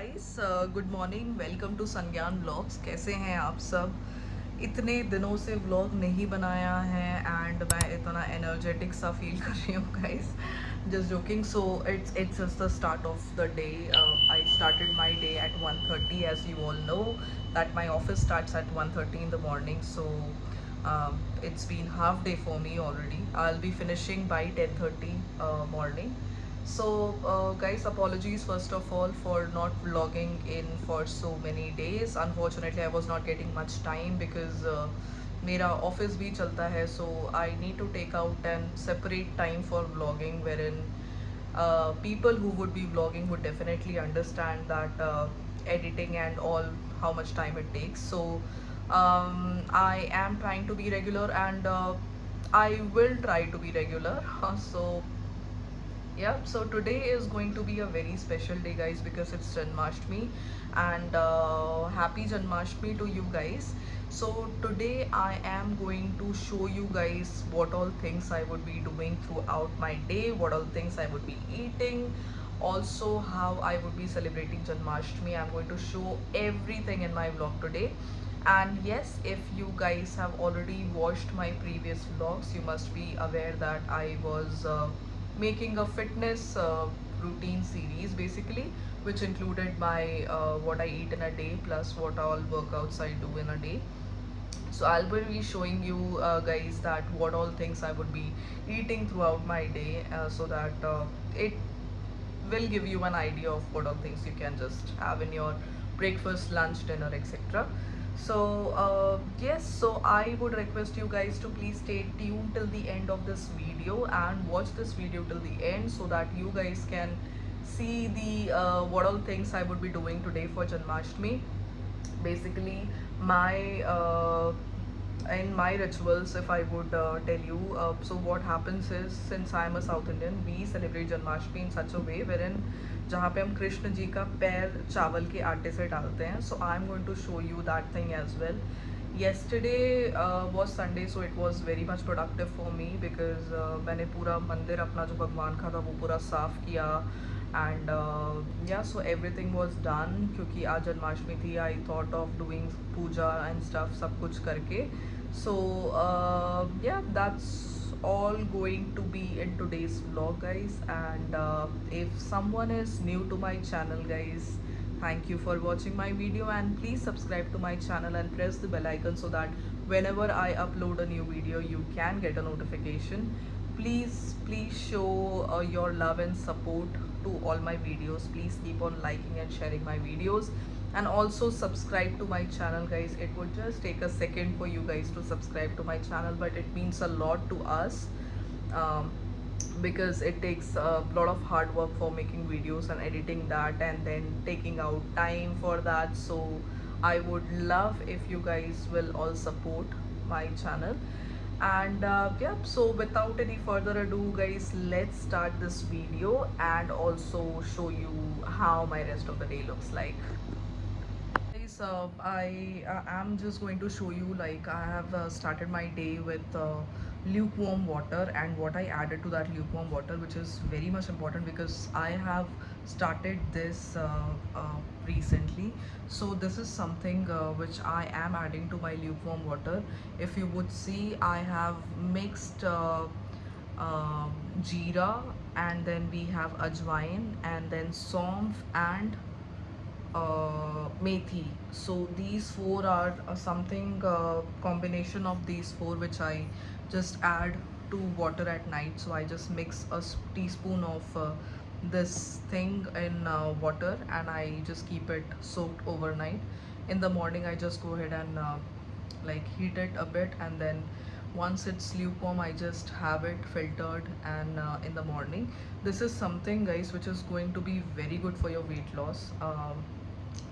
Guys, good morning. Welcome to Sangyan vlogs. कैसे हैं आप सब? इतने दिनों से व्लॉग नहीं बनाया है एंड मैं इतना एनर्जेटिक सा फील कर रही हूँ guys. Just joking. So it's just the start of the day. I started my day at 1:30 as you all know that my office starts at 1:30 in the morning. So it's been half day for me already. I'll be finishing by 10:30 morning. So guys, apologies first of all for not vlogging in for so many days. Unfortunately I was not getting much time because मेरा office भी चलता है, so I need to take out and separate time for vlogging, wherein people who would be vlogging would definitely understand that editing and all, how much time it takes. So I am trying to be regular, and I will try to be regular. So yeah, so today is going to be a very special day, guys, because it's Janmashtami, and happy Janmashtami to you guys. So today I am going to show you guys what all things I would be doing throughout my day, what all things I would be eating, also how I would be celebrating Janmashtami. I'm going to show everything in my vlog today. And yes, if you guys have already watched my previous vlogs, you must be aware that I was making a fitness routine series basically, which included my what I eat in a day plus what all workouts I do in a day. So I'll be showing you guys that what all things I would be eating throughout my day, so that it will give you an idea of what all things you can just have in your breakfast, lunch, dinner, etc. So yes, so I would request you guys to please stay tuned till the end of this video and watch this video till the end, so that you guys can see the what all things I would be doing today for Janmashtami. Basically, my in my rituals, if I would tell you, so what happens is, since I am a South Indian, we celebrate Janmashtami in such a way wherein जहाँ पे हम कृष्ण जी का पैर चावल के आटे से डालते हैं. So I am going to show you that thing as well. Yesterday was Sunday, so it was very much productive for me because मैंने पूरा मंदिर अपना जो भगवान का था वो पूरा साफ़ किया. And yeah, so everything was done क्योंकि आज जन्माष्टमी थी. I thought of doing Puja and stuff सब कुछ करके. So yeah, that's all going to be in today's vlog, guys. And if someone is new to my channel, guys, thank you for watching my video, and please subscribe to my channel and press the bell icon so that whenever I upload a new video you can get a notification. Please show your love and support to all my videos. Please keep on liking and sharing my videos, and also subscribe to my channel, guys. It would just take a second for you guys to subscribe to my channel, but it means a lot to us. um, because it takes a lot of hard work for making videos and editing that and then taking out time for that. So I would love if you guys will all support my channel. And yeah, so without any further ado, guys, let's start this video and also show you how my rest of the day looks like. Guys, I am just going to show you, like, I have started my day with lukewarm water, and what I added to that lukewarm water, which is very much important because I have started this recently. So this is something which I am adding to my lukewarm water. If you would see, I have mixed jeera, and then we have ajwain, and then somf and methi. So these four are something combination of these four which I just add to water at night. So I just mix a teaspoon of this thing in water, and I just keep it soaked overnight. In the morning I just go ahead and like heat it a bit, and then once it's lukewarm I just have it filtered, and in the morning. This is something, guys, which is going to be very good for your weight loss.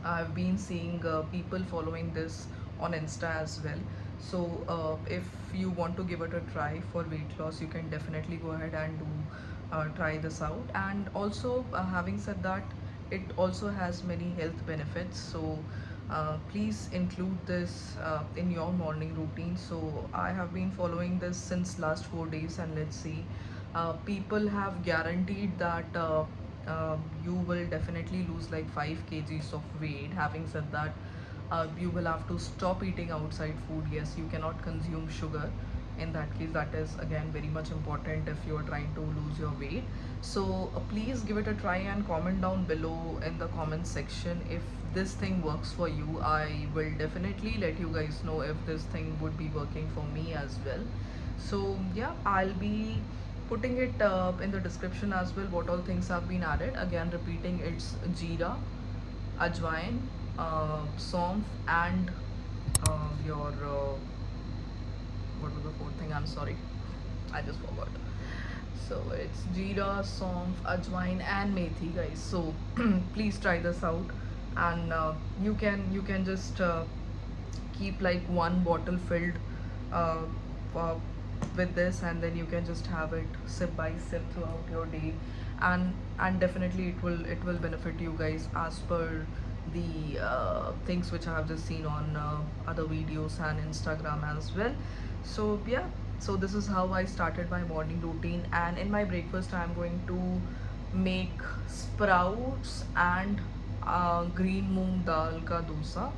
I've been seeing people following this on Insta as well. So if you want to give it a try for weight loss, you can definitely go ahead and do try this out. And also, having said that, it also has many health benefits. So please include this in your morning routine. So I have been following this since last 4 days, and let's see, people have guaranteed that you will definitely lose like 5 kgs of weight. Having said that, you will have to stop eating outside food. Yes, you cannot consume sugar. In that case, that is again very much important if you are trying to lose your weight. So please give it a try and comment down below in the comment section if this thing works for you. I will definitely let you guys know if this thing would be working for me as well. So yeah, I'll be putting it in the description as well what all things have been added. Again, repeating, it's jeera, ajwain, saunf, and your what was the fourth thing? I'm sorry, I just forgot. So it's jeera, saunf, ajwain, and methi, guys. So please try this out, and you can just keep like one bottle filled uh, uh, with this, and then you can just have it sip by sip throughout your day, and definitely it will benefit you guys as per the things which I have just seen on other videos and Instagram as well. So yeah, so this is how I started my morning routine, and in my breakfast I'm going to make sprouts and green moong dal ka dosa,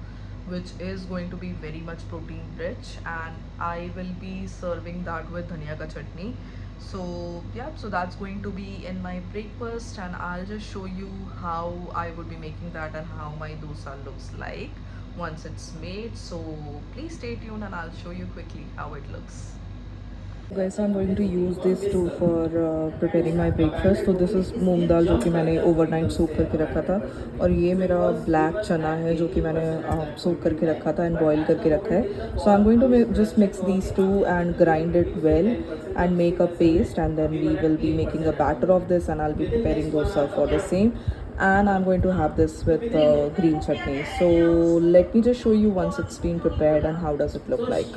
which is going to be very much protein rich, and I will be serving that with dhania ka chutney. So yeah, so that's going to be in my breakfast, and I'll just show you how I would be making that and how my dosa looks like once it's made. So please stay tuned and I'll show you quickly how it looks. Guys, I'm going to use this too for preparing my breakfast. So this is मूंग दाल जो कि मैंने overnight soak करके रखा था, और ये मेरा black चना है जो कि मैंने सोक करके रखा था एंड बॉईल करके रखा है. So I'm going to just mix these two and grind it well and make a paste, and then we will be making a batter of this, and I'll be preparing dosa for the same, and I'm going to have this with green chutney. So let me just show you once it's been prepared and how does it look like.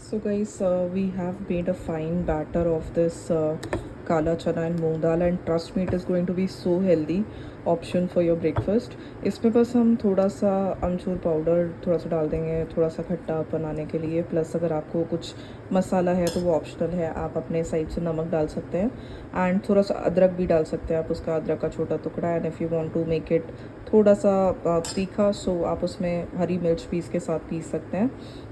So guys, we have made a fine batter of this kala chana and moong dal, and trust me, it is going to be so healthy option for your breakfast. इसमें बस हम थोड़ा सा अमचूर powder थोड़ा सा डाल देंगे, थोड़ा सा खट्टा बनाने के लिए. प्लस अगर आपको कुछ मसाला है तो वो ऑप्शनल है, आप अपने साइड से नमक डाल सकते हैं, एंड थोड़ा सा अदरक भी डाल सकते हैं आप, उसका अदरक का छोटा टुकड़ा. And if you want to make it थोड़ा सा तीखा, सो आप उसमें हरी मिर्च पीस के साथ पीस सकते हैं.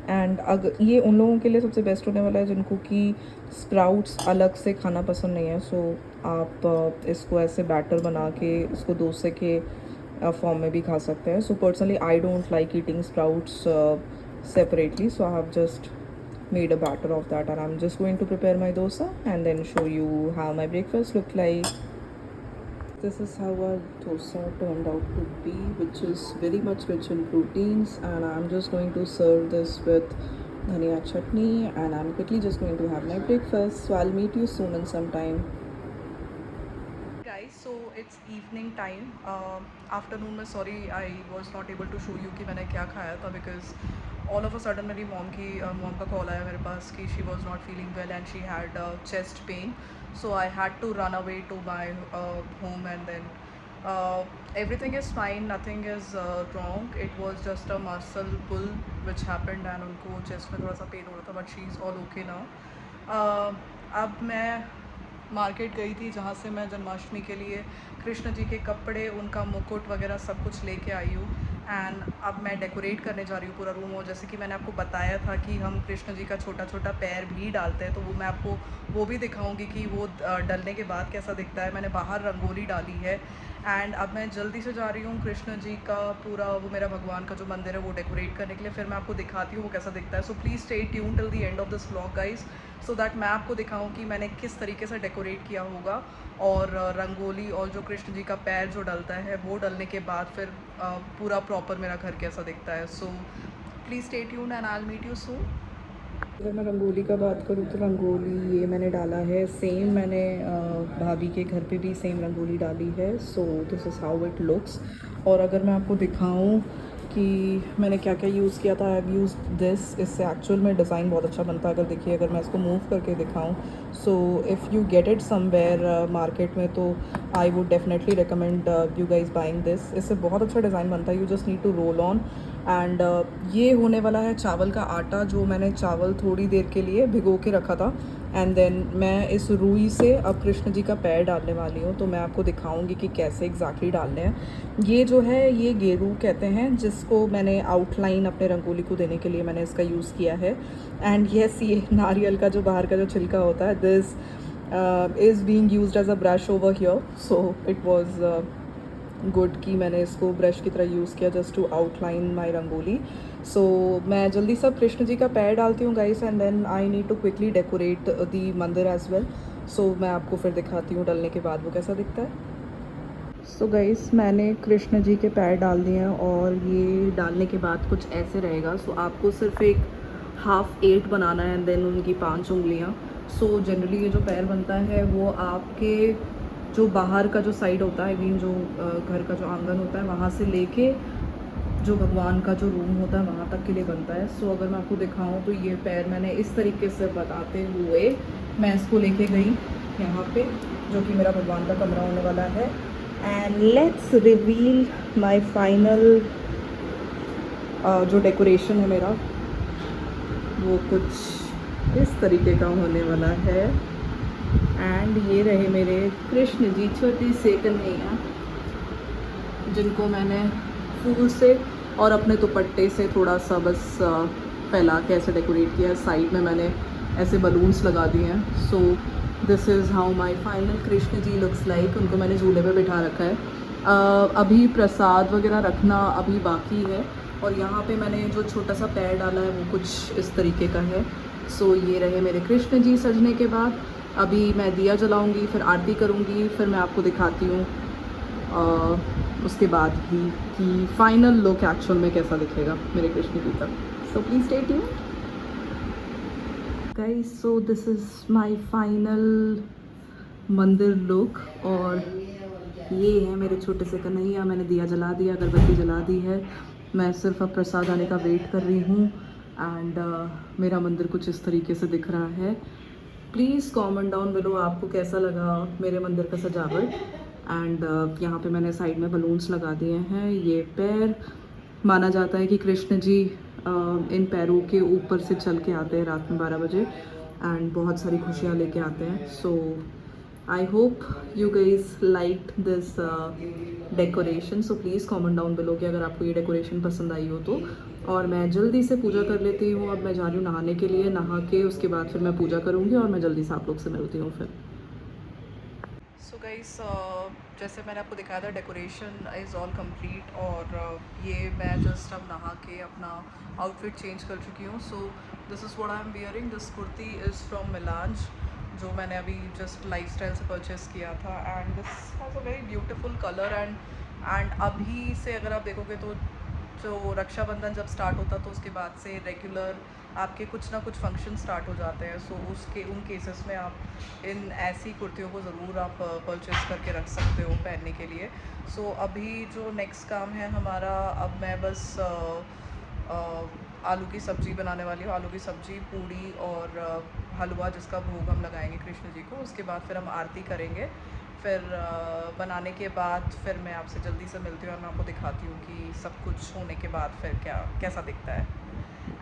एंड अगर ये उन लोगों के लिए सबसे बेस्ट होने वाला है जिनको कि स्प्राउट्स अलग से खाना पसंद नहीं है. सो आप इसको ऐसे बैटर बना के इसको डोसे के फॉर्म में भी खा सकते हैं. So personally I don't like eating sprouts separately, so I have just made a batter of that, and I'm just going to prepare my dosa and then show you how my breakfast looked like. This is how our dosa turned out to be, which is very much rich in proteins, and I'm just going to serve this with dhania chutney, and I'm quickly just going to have my breakfast. So I'll meet you soon in some time. Guys, so it's evening time. Afternoon में sorry I was not able to show you कि मैंने क्या खाया था, because all of a sudden मेरी mom का call आया मेरे पास कि she was not feeling well and she had chest pain. So I had to run away to my home, and then everything is fine, nothing is wrong. It was just a muscle pull which happened, and उनको chest में थोड़ा सा pain हो रहा था, but she is all okay now. अब मैं market गई थी जहाँ से मैं जन्माष्टमी के लिए कृष्ण जी के कपड़े, उनका मुकुट वगैरह सब कुछ लेके आई हूँ, एंड अब मैं डेकोरेट करने जा रही हूँ पूरा रूम. और जैसे कि मैंने आपको बताया था कि हम कृष्ण जी का छोटा छोटा पैर भी डालते हैं, तो वो मैं आपको वो भी दिखाऊंगी कि वो डलने के बाद कैसा दिखता है. मैंने बाहर रंगोली डाली है, एंड अब मैं जल्दी से जा रही हूँ कृष्ण जी का पूरा वो मेरा भगवान का जो मंदिर है वो डेकोरेट करने के लिए. फिर मैं आपको दिखाती हूँ वो कैसा दिखता है. So please stay tune till the end of this vlog guys, so that मैं आपको दिखाऊँ कि मैंने किस तरीके से डेकोरेट किया होगा, और रंगोली और जो कृष्ण जी का पैर जो डलता है वो डलने के बाद फिर पूरा प्रॉपर मेरा घर कैसा दिखता है. So please stay tune and I will meet you soon. अगर मैं रंगोली का बात करूँ तो रंगोली ये मैंने डाला है सेम, मैंने भाभी के घर पे भी सेम रंगोली डाली है. सो this is how it looks. और अगर मैं आपको दिखाऊँ कि मैंने क्या क्या यूज़ किया था, आई हैव यूज़ दिस. इससे एक्चुअल में डिज़ाइन बहुत अच्छा बनता है. अगर देखिए, अगर मैं इसको मूव करके दिखाऊँ, so if you get it somewhere market में, तो I would definitely recommend you guys buying this. इससे बहुत अच्छा डिज़ाइन बनता है. You just need to roll on and ये होने वाला है चावल का आटा, जो मैंने चावल थोड़ी देर के लिए भिगो के रखा था। एंड देन मैं इस रुई से अब कृष्ण जी का पैर डालने वाली हूँ, तो मैं आपको दिखाऊंगी कि कैसे एग्जैक्टली डालने हैं। ये जो है ये गेरू कहते हैं, जिसको मैंने आउटलाइन अपने रंगोली को देने के लिए मैंने इसका यूज़ किया है। एंड येस, ये नारियल का जो बाहर का जो छिलका होता है, this is being used as a brush over here, so it was good कि मैंने इसको ब्रश की तरह यूज़ किया just to outline my rangoli. सो मैं जल्दी से कृष्ण जी का पैर डालती हूँ guys, and then I need to quickly decorate the mandir as well. सो मैं आपको फिर दिखाती हूँ डलने के बाद वो कैसा दिखता है। सो गाइस, मैंने कृष्ण जी के पैर डाल दिए हैं और ये डालने के बाद कुछ ऐसे रहेगा। सो आपको सिर्फ एक हाफ 8 बनाना है एंड देन उनकी 5 उंगलियाँ। सो जनरली ये जो पैर बनता है वो आपके जो बाहर का जो साइड होता है, आई मीन जो घर का जो आंगन होता है, वहाँ से लेके जो भगवान का जो रूम होता है वहाँ तक के लिए बनता है। सो अगर मैं आपको दिखाऊँ तो ये पैर मैंने इस तरीके से बताते हुए मैं इसको लेके गई यहाँ पे, जो कि मेरा भगवान का कमरा होने वाला है। And let's reveal my final जो डेकोरेशन है मेरा, वो कुछ इस तरीके का होने वाला है। एंड ये रहे मेरे कृष्ण जी, छोटी से कन्हैया, जिनको मैंने फूल से और अपने दुपट्टे से थोड़ा सा बस फैला के ऐसे डेकोरेट किया है। साइड में मैंने ऐसे बलून्स लगा दिए हैं। So this is how my final Krishna ji looks like. उनको मैंने झूले पे बिठा रखा है। अभी प्रसाद वगैरह रखना अभी बाकी है। और यहाँ पे मैंने जो छोटा सा पैर डाला है वो कुछ इस तरीके का है। सो ये रहे मेरे कृष्ण जी सजने के बाद। अभी मैं दिया जलाऊंगी, फिर आरती करूँगी, फिर मैं आपको दिखाती हूँ उसके बाद ही कि फाइनल लुक एक्चुअल में कैसा दिखेगा मेरे कृष्ण जी का। सो please stay tuned guys. So this is my final मंदिर लुक। और ये है मेरे छोटे से कन्हैया। मैंने दिया जला दिया, अगरबत्ती जला दी है। मैं सिर्फ अब प्रसाद आने का वेट कर रही हूँ। एंड मेरा मंदिर कुछ इस तरीके से दिख रहा है। प्लीज़ कमेंट डाउन बिलो आपको कैसा लगा मेरे मंदिर का सजावट। एंड यहाँ पे मैंने साइड में बलून्स लगा दिए हैं। ये पैर माना जाता है कि कृष्ण जी इन पैरों के ऊपर से चल के आते हैं रात में 12 बजे एंड बहुत सारी खुशियाँ लेके आते हैं। So I hope you guys like this decoration. So please comment down below कि अगर आपको ये डेकोरेशन पसंद आई हो तो। और मैं जल्दी से पूजा कर लेती हूँ। अब मैं जा रही हूँ नहाने के लिए, नहा के उसके बाद फिर मैं पूजा करूँगी और मैं जल्दी से आप लोग से मिलती हूँ फिर। सो गाइस, जैसे मैंने आपको दिखाया था डेकोरेशन इज़ ऑल कंप्लीट। और ये मैं जस्ट अब नहा के अपना आउटफिट चेंज कर चुकी हूँ। So this is what I am wearing. This kurti is from Melange, जो मैंने अभी जस्ट लाइफस्टाइल से परचेस किया था। And this has a very beautiful colour. एंड अभी से अगर आप देखोगे तो जो रक्षाबंधन जब स्टार्ट होता तो उसके बाद से रेगुलर आपके कुछ ना कुछ फंक्शन स्टार्ट हो जाते हैं। सो उसके उन केसेस में आप इन ऐसी कुर्तियों को ज़रूर आप परचेस करके रख सकते हो पहनने के लिए। सो अभी जो नेक्स्ट काम है हमारा, अब मैं बस आलू की सब्ज़ी बनाने वाली हूँ। आलू की सब्ज़ी, पूड़ी और हलवा, जिसका भोग हम लगाएंगे कृष्ण जी को। उसके बाद फिर हम आरती करेंगे। फिर बनाने के बाद फिर मैं आपसे जल्दी से मिलती हूँ और मैं आपको दिखाती हूँ कि सब कुछ होने के बाद फिर कैसा दिखता है।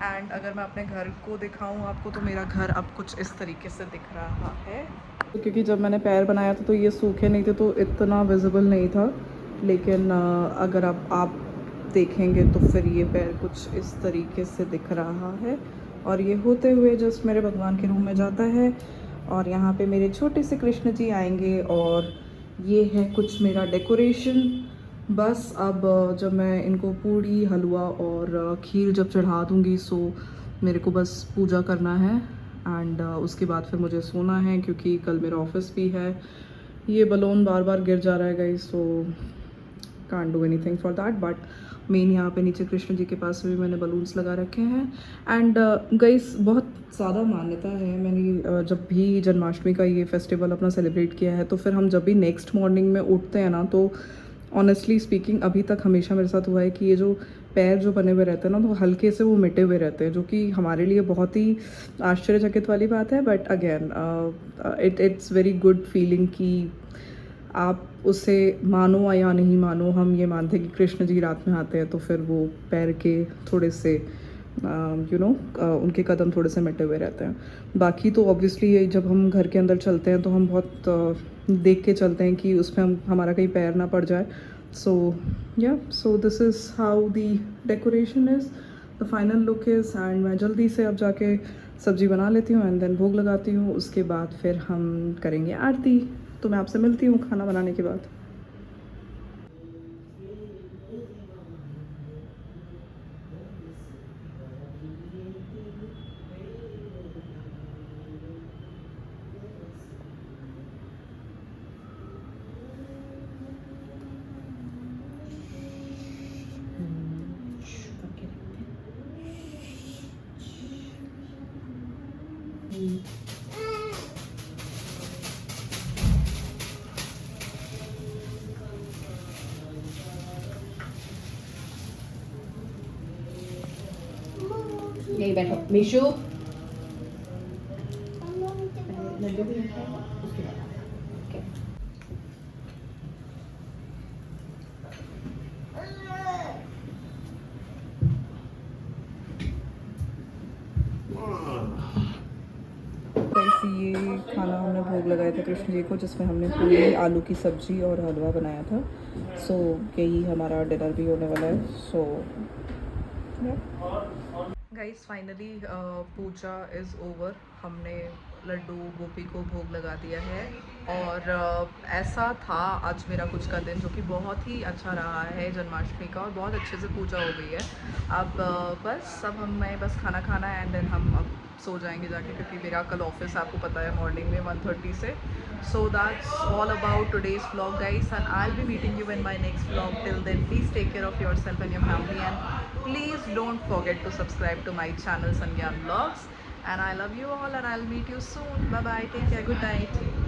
एंड अगर मैं अपने घर को दिखाऊँ आपको तो मेरा घर अब कुछ इस तरीके से दिख रहा है। क्योंकि जब मैंने पैर बनाया था तो ये सूखे नहीं थे तो इतना विजिबल नहीं था। लेकिन अगर आप देखेंगे तो फिर ये पैर कुछ इस तरीके से दिख रहा है। और ये होते हुए जस्ट मेरे भगवान के रूम में जाता है। और यहाँ पे मेरे छोटे से कृष्ण जी आएंगे। और ये है कुछ मेरा डेकोरेशन। बस अब जब मैं इनको पूड़ी, हलवा और खीर जब चढ़ा दूँगी, सो मेरे को बस पूजा करना है। एंड उसके बाद फिर मुझे सोना है क्योंकि कल मेरा ऑफिस भी है। ये बलून बार बार गिर जा रहा है guys, so can't do anything for that. But main यहाँ पे नीचे कृष्ण जी के पास भी मैंने बलून्स लगा रखे हैं। एंड गाइस, बहुत ज़्यादा मान्यता है। मैंने जब भी जन्माष्टमी का ये फेस्टिवल अपना सेलिब्रेट किया है तो फिर हम जब भी नेक्स्ट मॉर्निंग में उठते हैं ना, तो ऑनेस्टली स्पीकिंग अभी तक हमेशा मेरे साथ हुआ है कि ये जो पैर जो बने हुए रहते हैं ना, तो हल्के से वो मिटे हुए रहते हैं, जो कि हमारे लिए बहुत ही आश्चर्यचकित वाली बात है। But again it's very good feeling कि आप उसे मानो या नहीं मानो, हम ये मानते हैं कि कृष्ण जी रात में आते हैं तो फिर वो पैर के थोड़े से उनके कदम थोड़े से मिटे हुए रहते हैं। बाकी तो ऑब्वियसली ये जब हम घर के अंदर चलते हैं तो हम बहुत देख के चलते हैं कि उसमें हमारा कहीं पैर ना पड़ जाए। सो या सो this is how the decoration is, the final look is. And मैं जल्दी से अब जाके सब्ज़ी बना लेती हूँ एंड देन भोग लगाती हूँ। उसके बाद फिर हम करेंगे आरती। तो मैं आपसे मिलती हूँ खाना बनाने के बाद। यही बैठो मिशु, लड्डू भी है उसके बाद ओके। गाइस ये खाना हमने भोग लगाया था कृष्ण जी को, जिसमें हमने पूरी आलू की सब्ज़ी और हलवा बनाया था। सो यही हमारा डिनर भी होने वाला है। So guys finally puja is over. हमने लड्डू गोपी को भोग लगा दिया है और ऐसा था आज मेरा कुछ का दिन जो कि बहुत ही अच्छा रहा है जन्माष्टमी का, और बहुत अच्छे से पूजा हो गई है। अब बस अब हमें बस खाना खाना है एंड देन हम अब सो जाएंगे जाके, क्योंकि मेरा कल ऑफिस आपको पता है मॉर्निंग में 1:30 से। So that's all about today's vlog guys, and I will be meeting you in my next vlog. Till then please take care of yourself and your family, and please don't forget to subscribe to my channel Sangyan Vlogs, and I love you all and I'll meet you soon. Bye bye, take care, good night.